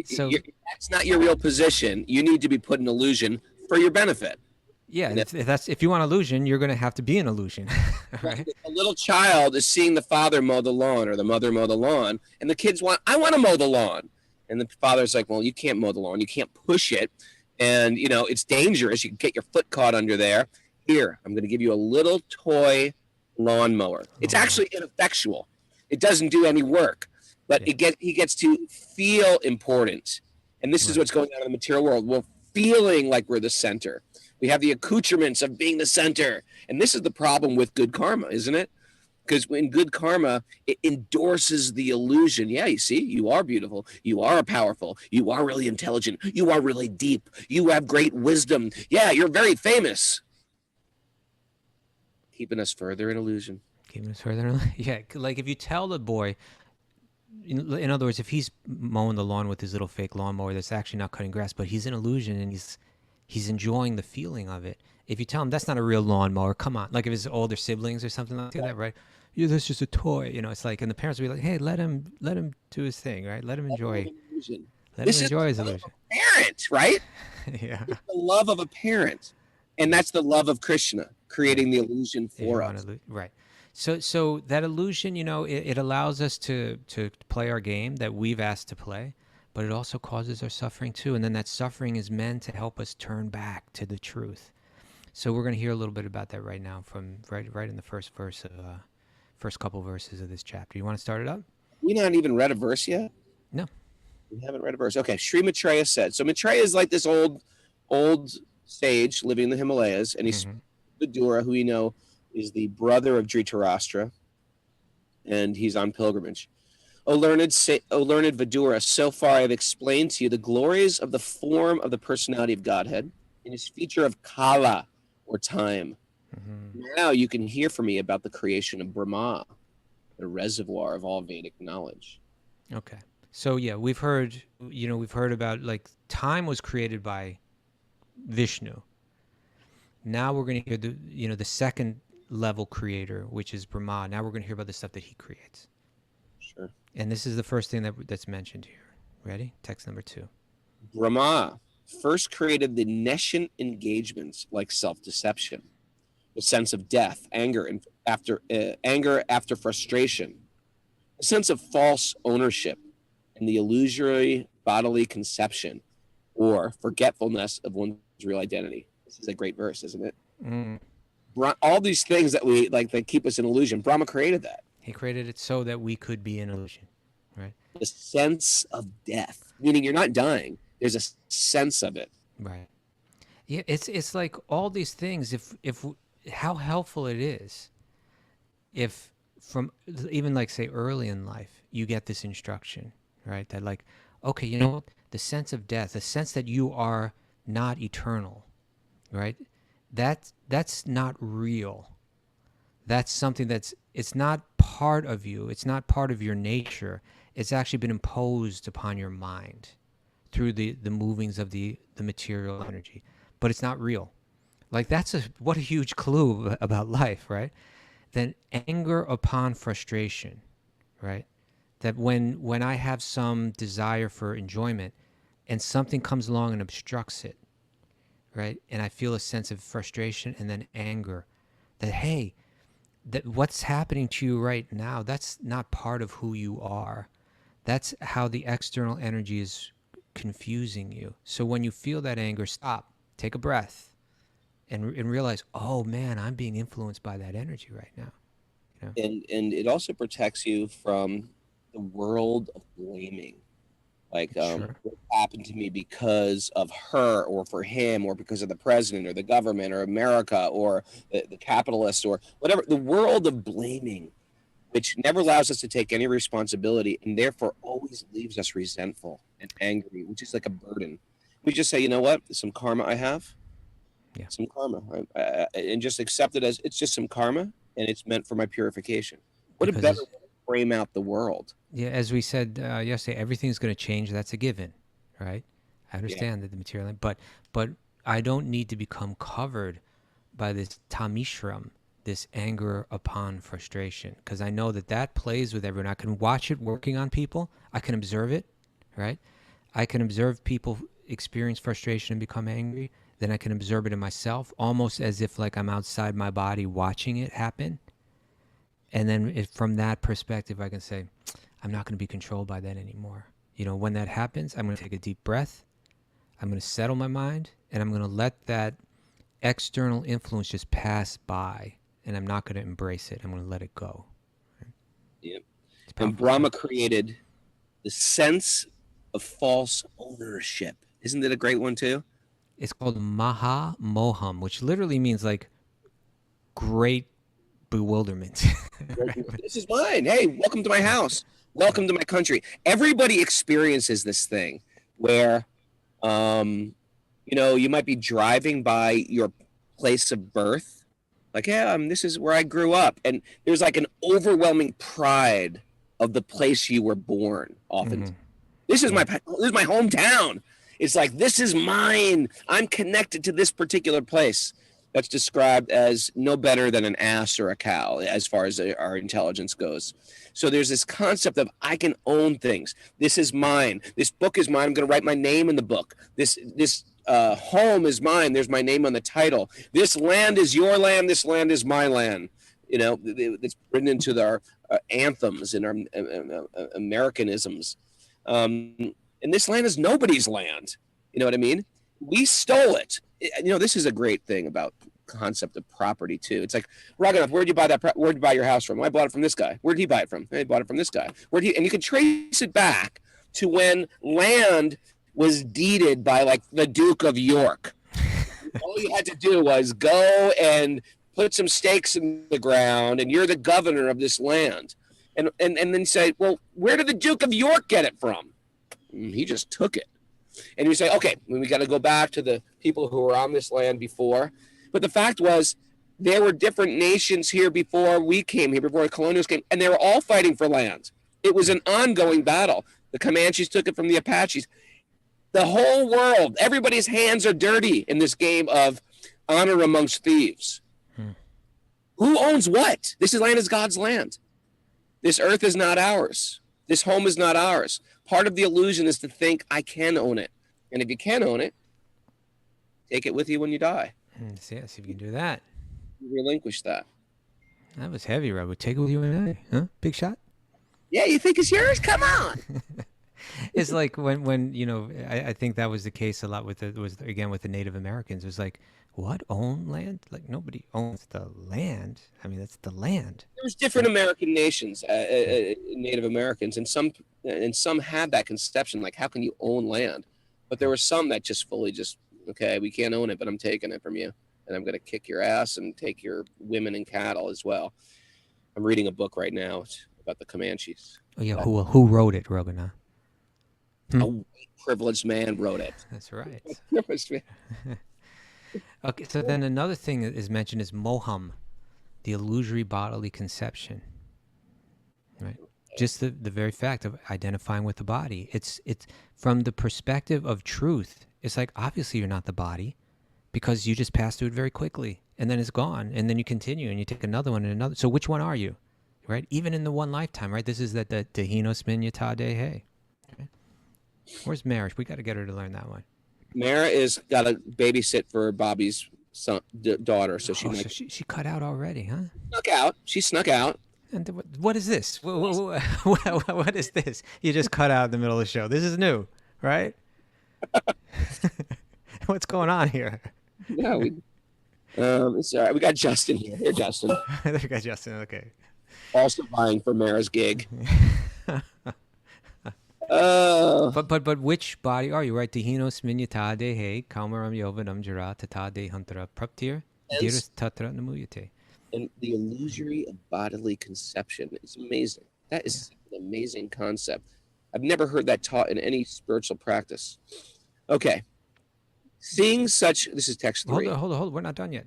So that's not your real position. You need to be put in illusion for your benefit. Yeah, if you want illusion, you're going to have to be an illusion, right? A little child is seeing the father mow the lawn or the mother mow the lawn, and the kids I want to mow the lawn. And the father's like, well, you can't mow the lawn. You can't push it. And, it's dangerous. You can get your foot caught under there. Here, I'm going to give you a little toy lawnmower. It's actually ineffectual. It doesn't do any work. But he gets to feel important. And this is what's going on in the material world. We're feeling like we're the center. We have the accoutrements of being the center. And this is the problem with good karma, isn't it? Because in good karma, it endorses the illusion. Yeah, you see, you are beautiful. You are powerful. You are really intelligent. You are really deep. You have great wisdom. Yeah, you're very famous. Keeping us further in illusion. Yeah, like if you tell the boy, in other words, if he's mowing the lawn with his little fake lawnmower that's actually not cutting grass, but he's in illusion and he's enjoying the feeling of it. If you tell him that's not a real lawnmower, come on. Like if his older siblings or something like that, right? Yeah, that's just a toy. It's like, and the parents will be like, hey, let him do his thing, right? Let him enjoy. Let him enjoy his illusion. Parent, right? Yeah. It's the love of a parent. And that's the love of Krishna, creating the illusion for us. Right. So that illusion, it allows us to play our game that we've asked to play, but it also causes our suffering too. And then that suffering is meant to help us turn back to the truth. So we're going to hear a little bit about that right now from right in the first couple verses of this chapter. You want to start it up? We not even read a verse yet? No. We haven't read a verse. Okay, Sri Maitreya said. So Maitreya is like this old sage living in the Himalayas, and he's Vidura, who we know is the brother of Dhritarashtra, and he's on pilgrimage. O learned Vidura, so far I have explained to you the glories of the form of the personality of Godhead in his feature of Kala, or time. Now you can hear from me about the creation of Brahma, the reservoir of all Vedic knowledge. Okay. So yeah, we've heard about like time was created by Vishnu. Now we're going to hear the second level creator, which is Brahma. Now we're going to hear about the stuff that he creates. Sure. And this is the first thing that's mentioned here. Ready? Text number 2. Brahma first created the nescient engagements like self-deception, the sense of death, anger after frustration, a sense of false ownership, and the illusory bodily conception or forgetfulness of one's real identity. This is a great verse, isn't it? Mm. All these things that we like that keep us in illusion, Brahma created that. He created it so that we could be in illusion, right? The sense of death, meaning you're not dying. There's a sense of it. Right. Yeah, it's like all these things. If how helpful it is, if from even like say early in life you get this instruction, right? That like, okay, you know what? The sense of death, the sense that you are not eternal, right? That's not real. That's something it's not part of you. It's not part of your nature. It's actually been imposed upon your mind through the movings of the material energy, but it's not real. Like what a huge clue about life, right? Then anger upon frustration, right? That when I have some desire for enjoyment and something comes along and obstructs it, right? And I feel a sense of frustration and then anger that, hey, that what's happening to you right now, that's not part of who you are. That's how the external energy is confusing you. So when you feel that anger, stop, take a breath, and realize, oh man, I'm being influenced by that energy right now. You know? And it also protects you from the world of blaming. Like, Sure. what happened to me because of her or for him or because of the president or the government or America or the capitalists or whatever. The world of blaming, which never allows us to take any responsibility and therefore always leaves us resentful and angry, which is like a burden. We just say, you know what? Some karma I have. Yeah. Some karma. And just accept it as it's just some karma and it's meant for my purification. What Because a better way to frame out the world. Yeah, as we said yesterday, everything's going to change. That's a given, right? I understand that the material, but I don't need to become covered by this tamishram, this anger upon frustration, because I know that plays with everyone. I can watch it working on people. I can observe it, right? I can observe people experience frustration and become angry. Then I can observe it in myself, almost as if like I'm outside my body watching it happen. And then from that perspective, I can say, I'm not going to be controlled by that anymore. You know, when that happens, I'm going to take a deep breath. I'm going to settle my mind, and I'm going to let that external influence just pass by, and I'm not going to embrace it. I'm going to let it go. Yeah. And Brahma created the sense of false ownership. Isn't it a great one too? It's called Maha Moham, which literally means like great bewilderment. This is mine. Hey, welcome to my house. Welcome to my country. Everybody experiences this thing where, you know, you might be driving by your place of birth. Like, yeah, this is where I grew up. And there's like an overwhelming pride of the place you were born often. Mm-hmm. This is my hometown. It's like, this is mine. I'm connected to this particular place. That's described as no better than an ass or a cow as far as our intelligence goes. So there's this concept of I can own things. This is mine. This book is mine. I'm going to write my name in the book. This home is mine. There's my name on the title. This land is your land. This land is my land. You know, it's written into our anthems and our Americanisms. And this land is nobody's land. You know what I mean? We stole it. You know, this is a great thing about concept of property too. It's like, Raghunath, where'd you buy your house from? Well, I bought it from this guy. Where'd he buy it from? I bought it from this guy. And you can trace it back to when land was deeded by like the Duke of York. All you had to do was go and put some stakes in the ground and you're the governor of this land. And then say, well, where did the Duke of York get it from? He just took it. And you say, okay, we got to go back to the people who were on this land before. But the fact was, there were different nations here before we came here, before the colonials came, and they were all fighting for land. It was an ongoing battle. The Comanches took it from the Apaches. The whole world, everybody's hands are dirty in this game of honor amongst thieves. Hmm. Who owns what? This land is God's land. This earth is not ours. This home is not ours. Part of the illusion is to think I can own it. And if you can own it, take it with you when you die. See if you can do that. You relinquish that. That was heavy, Rob. Take it with you and I, huh? Big shot. Yeah, you think it's yours? Come on. It's like when you know, I think that was the case a lot with with the Native Americans. It was like, what, own land? Like, nobody owns the land. I mean, that's the land. There's different American nations, Native Americans, and some had that conception, like, how can you own land? But there were some that just fully okay, we can't own it, but I'm taking it from you, and I'm going to kick your ass and take your women and cattle as well. I'm reading a book right now about the Comanches. Oh yeah, who wrote it, Raghunath? A white privileged man wrote it. That's right. Privileged man. Okay, so then another thing that is mentioned is moham, the illusory bodily conception. Right? Just the very fact of identifying with the body. It's from the perspective of truth. It's like, obviously you're not the body because you just pass through it very quickly and then it's gone and then you continue and you take another one and another. So which one are you? Right? Even in the one lifetime, right? This is the Dehinos Minyata Dehe. Where's Marish? We got to get her to learn that one. Mara is got to babysit for Bobby's daughter, so she so she cut out already, huh? snuck out. She snuck out. And what is this? What is this? You just cut out in the middle of the show. This is new, right? What's going on here? No, it's all right. We got Justin here. Here, Justin. We got Justin. Okay. Also vying for Mara's gig. But which body are you, right? Dehinos minyata dehe kaumaram yovanam jara tata de hantara praptir diras tatra namuyate. And the illusory of bodily conception is amazing. That is an amazing concept. I've never heard that taught in any spiritual practice. Okay. Seeing such, this is text 3. Hold on. We're not done yet.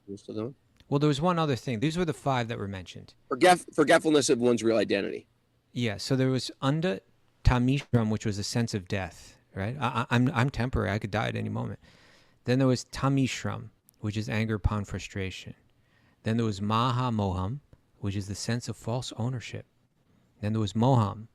We're still going? Well, there was one other thing. These were the 5 that were mentioned. Forgetfulness of one's real identity. Yeah. So there was unda tamishram, which was a sense of death, right? I'm temporary. I could die at any moment. Then there was tamishram, which is anger upon frustration. Then there was maha moham, which is the sense of false ownership. Then there was moham,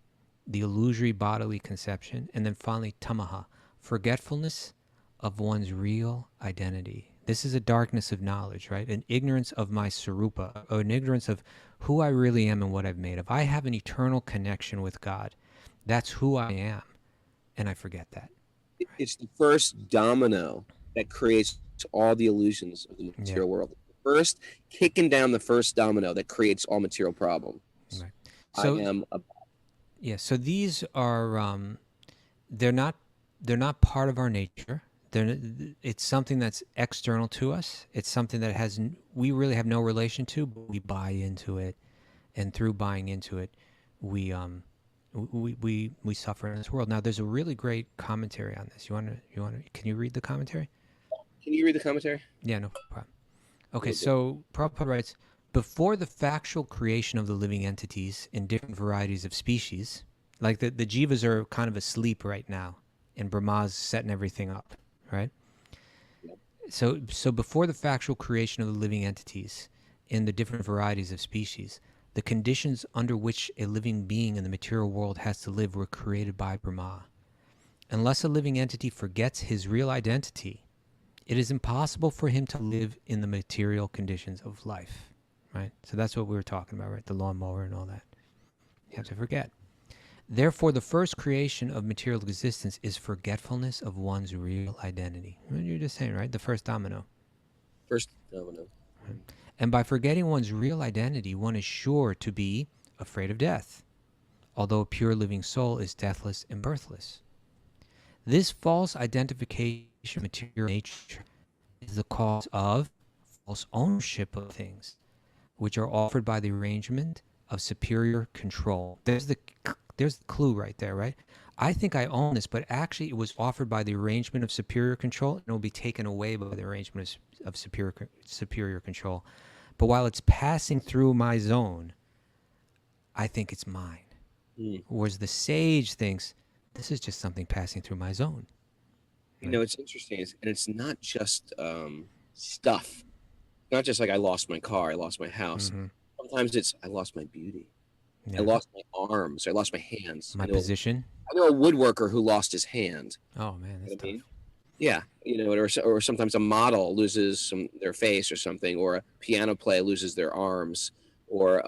the illusory bodily conception. And then finally tamaha, forgetfulness of one's real identity. This is a darkness of knowledge, right? An ignorance of my sarupa, or an ignorance of who I really am and what I've made of. I have an eternal connection with God. That's who I am. And I forget that. It's the first domino that creates all the illusions of the material world. First, kicking down the first domino that creates all material problems. Right. So, I am a... Yeah, so these are, they're not part of our nature. It's something that's external to us. It's something that we really have no relation to, but we buy into it. And through buying into it, we suffer in this world. Now, there's a really great commentary on this. Can you read the commentary? Can you read the commentary? Yeah, no problem. Okay, so Prabhupada writes, before the factual creation of the living entities in different varieties of species, like the jivas are kind of asleep right now, and Brahma's setting everything up, right? Yep. So before the factual creation of the living entities in the different varieties of species, the conditions under which a living being in the material world has to live were created by Brahma. Unless a living entity forgets his real identity, it is impossible for him to live in the material conditions of life, right? So that's what we were talking about, right? The lawnmower and all that. You have to forget. Therefore, the first creation of material existence is forgetfulness of one's real identity. What you're just saying, right? The first domino. First domino. Right? And by forgetting one's real identity, one is sure to be afraid of death, although a pure living soul is deathless and birthless. This false identification of material nature is the cause of false ownership of things, which are offered by the arrangement of superior control. There's the clue right there, right? I think I own this, but actually it was offered by the arrangement of superior control, and it will be taken away by the arrangement of superior control. But while it's passing through my zone, I think it's mine. Whereas the sage thinks, this is just something passing through my zone. You know, it's interesting, and it's not just stuff. Not just like I lost my car, I lost my house. Mhm. Sometimes it's I lost my beauty. Yeah. I lost my arms. I lost my hands. My position. I know a woodworker who lost his hand. Oh man, that's You know what I tough. mean? Yeah, or sometimes a model loses their face or something, or a piano player loses their arms, or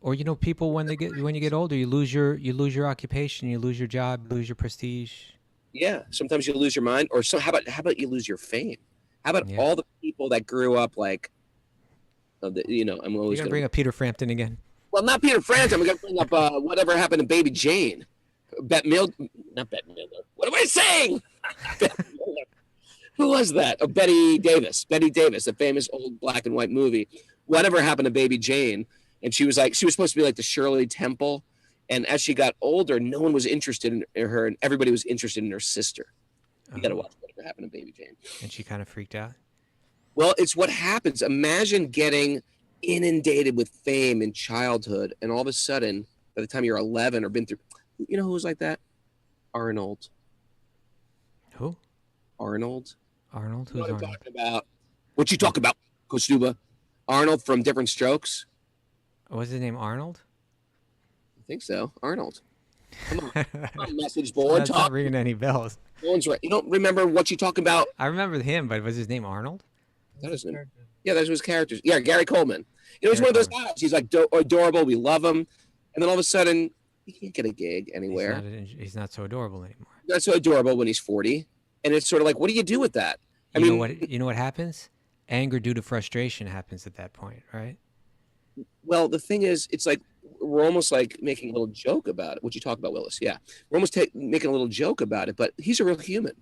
Or people when you get older, you lose your occupation, you lose your job, you lose your prestige. yeah, sometimes you lose your mind, or so. How about you lose your fame? How about Yeah. all the people that grew up like, I'm You're always gonna bring up Peter Frampton again. well, not Peter Frampton. I'm gonna bring up whatever happened to Baby Jane, not Bette Midler. What am I saying? Who was that? Oh, Betty Davis, the famous old black and white movie. Whatever happened to Baby Jane? And she was supposed to be like the Shirley Temple. And as she got older, no one was interested in her, and everybody was interested in her sister. You got to watch Whatever Happened to Baby Jane. And she kind of freaked out. Well, it's what happens. Imagine getting inundated with fame in childhood, and all of a sudden, by the time you're 11 or been through, who was like that? Arnold. Who? Arnold. Arnold? Who's What I'm Arnold? talking about? What you talk about, Kaustubha? Arnold from Different Strokes? What's his name? Arnold? I think so. Arnold. Come on, message board. That's not ringing any bells. One's right. You don't remember what you talk about? I remember him, but was his name Arnold? That is him. Yeah, those were his characters. Yeah, Gary Coleman. He's Gary one of those guys. He's like adorable. We love him. And then all of a sudden, he can't get a gig anywhere. He's not so adorable anymore. Not so adorable when he's 40. And it's sort of like, what do you do with that? You know what happens? Anger due to frustration happens at that point, right? Well, the thing is, it's like we're almost like making a little joke about it. What you talk about, Willis? Yeah, we're almost making a little joke about it. But he's a real human,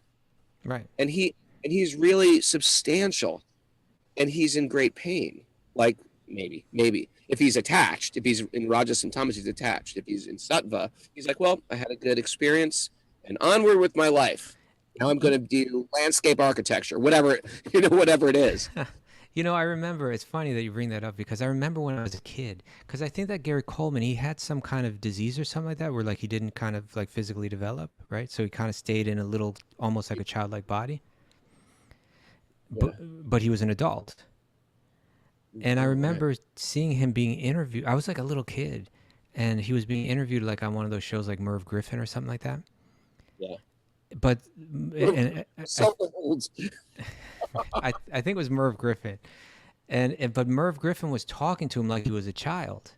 right? And he's really substantial, and he's in great pain. Like maybe if he's attached, if he's in Rajas and Tamas, he's attached. If he's in Sattva, he's like, well, I had a good experience, and onward with my life. Now I'm going to do landscape architecture, whatever it is. I remember, it's funny that you bring that up, because I remember when I was a kid, because I think that Gary Coleman, he had some kind of disease or something like that, where like he didn't kind of like physically develop, right? So he kind of stayed in a little, almost like a childlike body. Yeah. But he was an adult. And I remember seeing him being interviewed. I was like a little kid, and he was being interviewed like on one of those shows like Merv Griffin or something like that. Yeah. But So old. I think it was Merv Griffin, but Merv Griffin was talking to him like he was a child,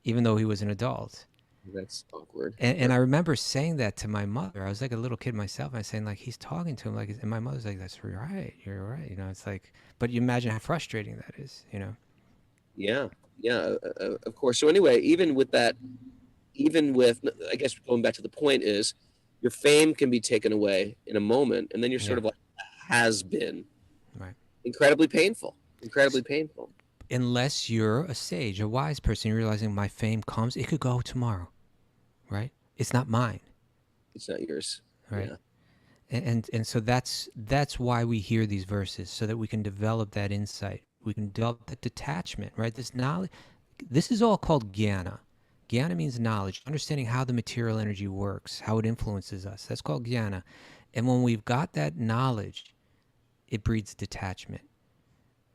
even though he was an adult. That's awkward. And I remember saying that to my mother. I was like a little kid myself. I was saying like, he's talking to him like, and my mother's like, "That's right, you're right." It's like, but you imagine how frustrating that is. Yeah, of course. So anyway, even with, I guess going back to the point is, your fame can be taken away in a moment, and then you're sort of like has been. Right. Incredibly painful. Unless you're a sage, a wise person, you're realizing my fame comes, it could go tomorrow, right? It's not mine. It's not yours. Right. Yeah. And so that's why we hear these verses, so that we can develop that insight. We can develop that detachment, right? This knowledge, this is all called jnana. Jnana means knowledge, understanding how the material energy works, how it influences us. That's called jnana. And when we've got that knowledge, it breeds detachment,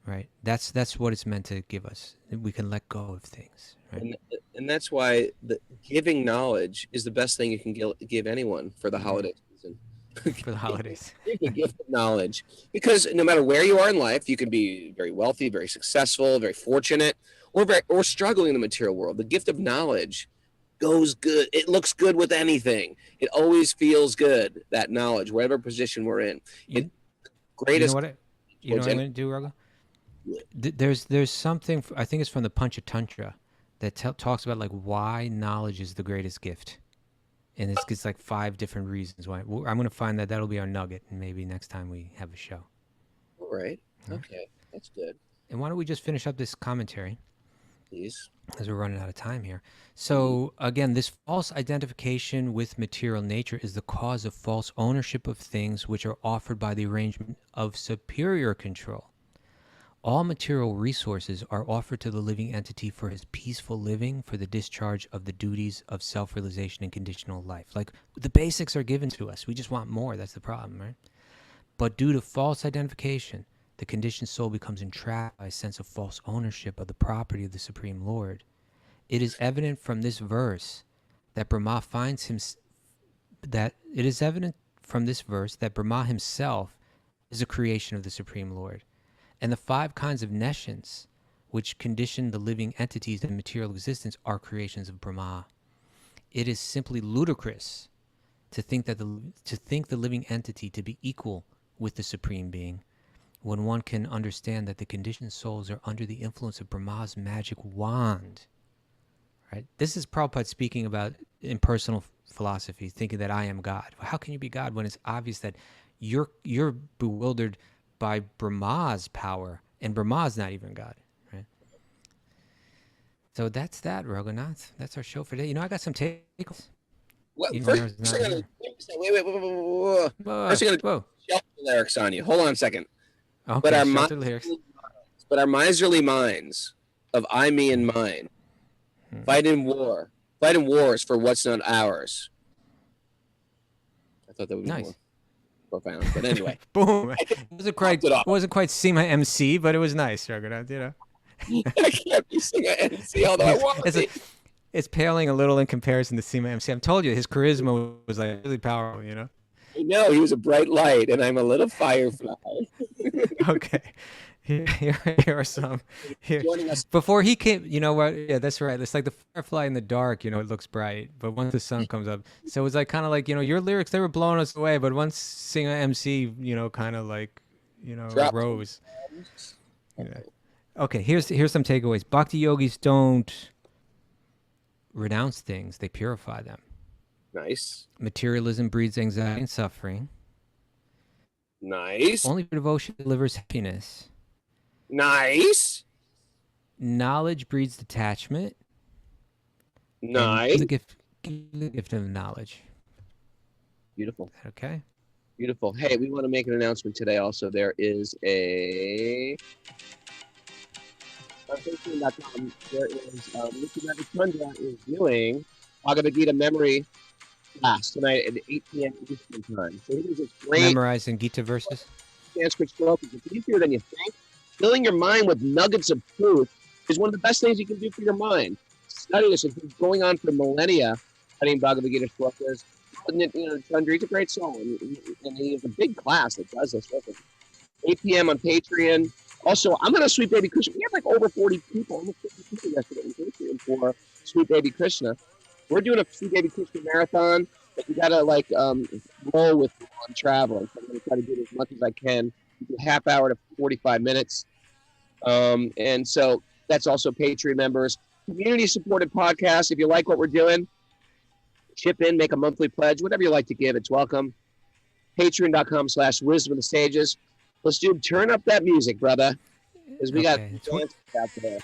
right? That's what it's meant to give us. We can let go of things, right? And that's why the giving knowledge is the best thing you can give anyone for the holiday season. For the holidays. The gift of knowledge. Because no matter where you are in life, you can be very wealthy, very successful, very fortunate, or struggling in the material world. The gift of knowledge goes good. It looks good with anything. It always feels good, that knowledge, whatever position we're in. Greatest. You know what I'm going to do, Raghu? There's something, I think it's from the Panchatantra, that talks about like why knowledge is the greatest gift. And it's like 5 different reasons why. I'm going to find that. That'll be our nugget, and maybe next time we have a show. All right. Okay. That's good. And why don't we just finish up this commentary? Please. As we're running out of time here. So again, this false identification with material nature is the cause of false ownership of things which are offered by the arrangement of superior control. All material resources are offered to the living entity for his peaceful living, for the discharge of the duties of self-realization and conditional life. Like, the basics are given to us. We just want more. That's the problem, right? But due to false identification, the conditioned soul becomes entrapped by a sense of false ownership of the property of the Supreme Lord. It is evident from this verse that Brahma finds him that it is evident from this verse that Brahma himself is a creation of the Supreme Lord, and the 5 kinds of nescience which condition the living entities in material existence are creations of Brahma. It is simply ludicrous to think the living entity to be equal with the Supreme Being, when one can understand that the conditioned souls are under the influence of Brahma's magic wand. Right? This is Prabhupada speaking about impersonal philosophy, thinking that I am God. How can you be God when it's obvious that you're bewildered by Brahma's power, and Brahma's not even God, right? So that's that, Raghunath. That's our show for today. I got some takeaways. Wait. First, I'm gonna shelter the lyrics on you. Hold on a second. Okay, but our miserly minds of I, me, and mine fighting wars for what's not ours. I thought that would be nice. More profound, but anyway. Boom. It wasn't quite SEMA MC, but it was nice, Raghunath, I can't be SEMA MC, although I want to be. It's paling a little in comparison to SEMA MC. I've told you, his charisma was like really powerful, I know, he was a bright light, and I'm a little firefly. Okay. Here are some. Joining us. Before he came, yeah, that's right. It's like the firefly in the dark, it looks bright, but once the sun comes up. So it's like kind of like, your lyrics, they were blowing us away, but once SEMA MC, kind of like, rose. Yeah. Okay, here's some takeaways. Bhakti-yogis don't renounce things, they purify them. Nice. Materialism breeds anxiety and suffering. Nice. Only devotion delivers happiness. Nice. Knowledge breeds detachment. Nice. Give the gift of knowledge. Beautiful. Okay. Beautiful. Hey, we want to make an announcement today also. There is a... There is Indra is doing Bhagavad Gita memory class tonight at 8 p.m. Eastern time. So here's this great memorizing Gita verses. Sanskrit slokas. It's easier than you think. Filling your mind with nuggets of truth is one of the best things you can do for your mind. Study this. It's been going on for millennia, studying Bhagavad Gita slokas. Chandra, he's a great soul, and he has a big class that does this with him. 8 p.m. on Patreon. Also, I'm going to Sweet Baby Krishna. We have like over 40 people, almost 50 people yesterday on Patreon for Sweet Baby Krishna. We're doing a Sweet Baby Krishna marathon, but you got to roll with me while I'm traveling. So I'm going to try to do it as much as I can. Do half hour to 45 minutes. And so that's also Patreon members. Community supported podcast. If you like what we're doing, chip in, make a monthly pledge, whatever you like to give, it's welcome. Patreon.com/wisdom of the sages. Let's turn up that music, brother, because we got dancers out there.